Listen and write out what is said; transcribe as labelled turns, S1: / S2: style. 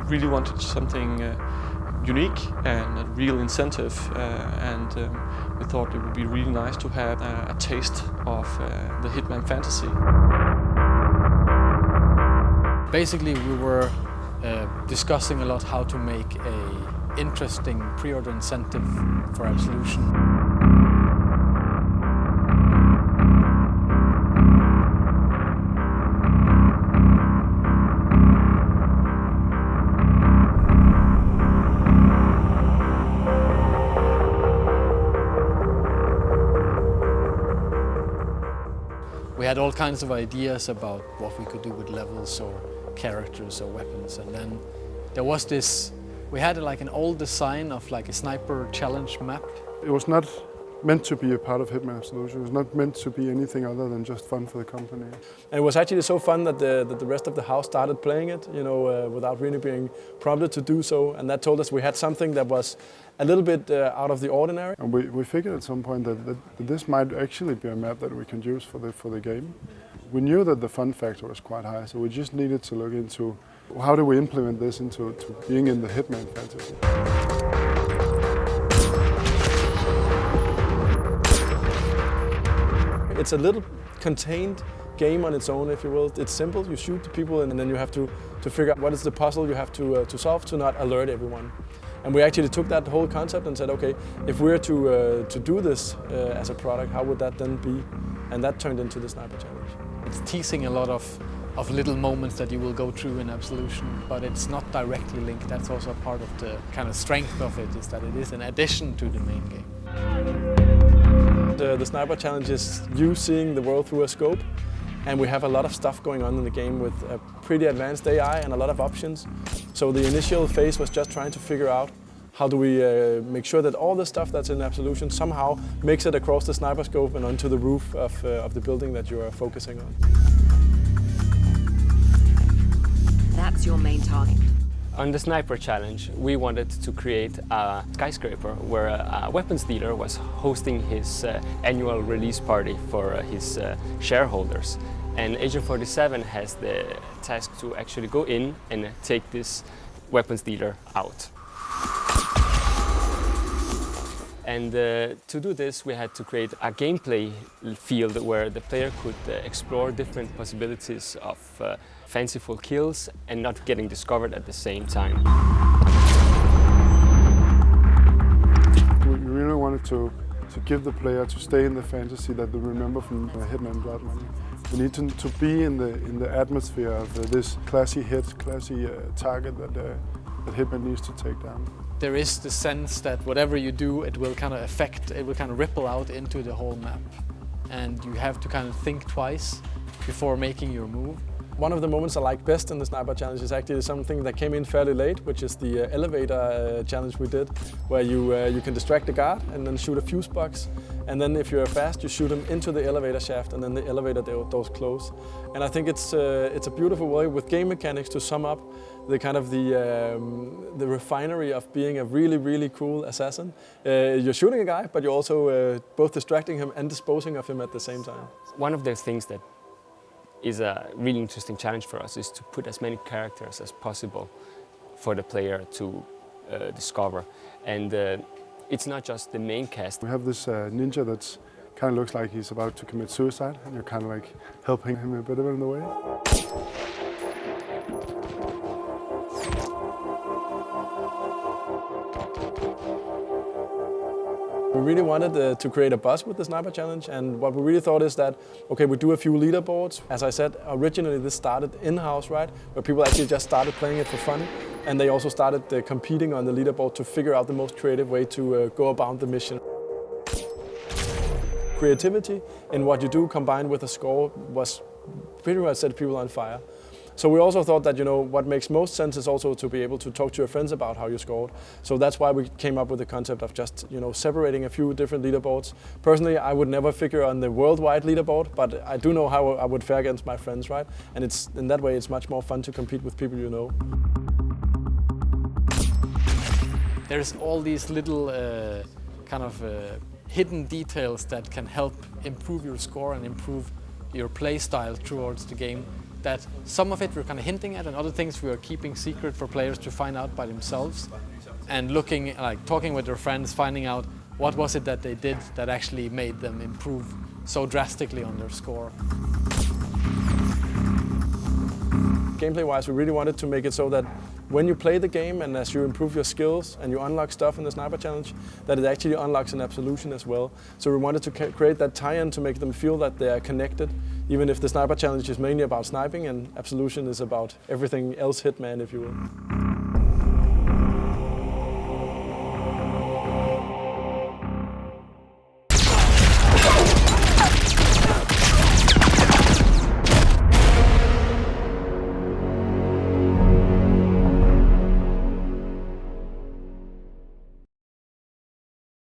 S1: really wanted something unique and a real incentive, and we thought it would be really nice to have a taste of the Hitman fantasy.
S2: Basically, we were discussing a lot how to make an interesting pre-order incentive for Absolution. We had all kinds of ideas about what we could do with levels or characters or weapons, and then there was this, we had like an old design of like a sniper challenge map.
S3: It was not meant to be a part of Hitman Absolution. It was not meant to be anything other than just fun for the company.
S4: And it was actually so fun that the rest of the house started playing it, without really being prompted to do so. And that told us we had something that was a little bit out of the ordinary.
S3: And we figured at some point that this might actually be a map that we can use for the game. We knew that the fun factor was quite high, so we just needed to look into how do we implement this into being in the Hitman fantasy.
S4: It's a little contained game on its own, if you will. It's simple, you shoot the people and then you have to figure out what is the puzzle you have to solve to not alert everyone. And we actually took that whole concept and said, okay, if we're to do this as a product, how would that then be? And that turned into the Sniper Challenge.
S2: It's teasing a lot of little moments that you will go through in Absolution, but it's not directly linked. That's also part of the kind of strength of it, is that it is an addition to the main game.
S4: The Sniper Challenge is you seeing the world through a scope, and we have a lot of stuff going on in the game with a pretty advanced AI and a lot of options. So the initial phase was just trying to figure out how do we make sure that all the stuff that's in Absolution somehow makes it across the sniper scope and onto the roof of the building that you are focusing on.
S5: That's your main target.
S6: On the Sniper Challenge, we wanted to create a skyscraper where a weapons dealer was hosting his annual release party for his shareholders. And Agent 47 has the task to actually go in and take this weapons dealer out. And to do this, we had to create a gameplay field where the player could explore different possibilities of fanciful kills and not getting discovered at the same time.
S3: We really wanted to give the player to stay in the fantasy that they remember from Hitman Blood Money. We need to be in the atmosphere of this classy hit, classy target that Hitman needs to take down.
S2: There is the sense that whatever you do, it will kind of ripple out into the whole map. And you have to kind of think twice before making your move.
S4: One of the moments I like best in the Sniper Challenge is actually something that came in fairly late, which is the elevator challenge we did, where you can distract the guard and then shoot a fuse box. And then if you're fast, you shoot him into the elevator shaft and then the elevator doors close. And I think it's a beautiful way with game mechanics to sum up the kind of the refinery of being a really, really cool assassin. You're shooting a guy, but you're also both distracting him and disposing of him at the same time.
S6: One of the things that is a really interesting challenge for us is to put as many characters as possible for the player to discover. And it's not just the main cast.
S3: We have this ninja that kind of looks like he's about to commit suicide, and you're kind of like helping him a bit in the way.
S4: We really wanted to create a buzz with the Sniper Challenge, and what we really thought is that, okay, we do a few leaderboards. As I said, originally this started in-house, right, where people actually just started playing it for fun, and they also started competing on the leaderboard to figure out the most creative way to go about the mission. Creativity in what you do combined with a score was pretty much set people on fire. So we also thought that, what makes most sense is also to be able to talk to your friends about how you scored. So that's why we came up with the concept of just, separating a few different leaderboards. Personally, I would never figure on the worldwide leaderboard, but I do know how I would fare against my friends, right? And in that way, it's much more fun to compete with people you know.
S2: There's all these little hidden details that can help improve your score and improve your play style towards the game. that some of it we're kind of hinting at, and other things we are keeping secret for players to find out by themselves, and looking, like talking with their friends, finding out what was it that they did that actually made them improve so drastically on their score.
S4: Gameplay-wise, we really wanted to make it so that when you play the game and as you improve your skills and you unlock stuff in the Sniper Challenge, that it actually unlocks an Absolution as well. So we wanted to create that tie-in to make them feel that they are connected, even if the Sniper Challenge is mainly about sniping and Absolution is about everything else Hitman, if you will.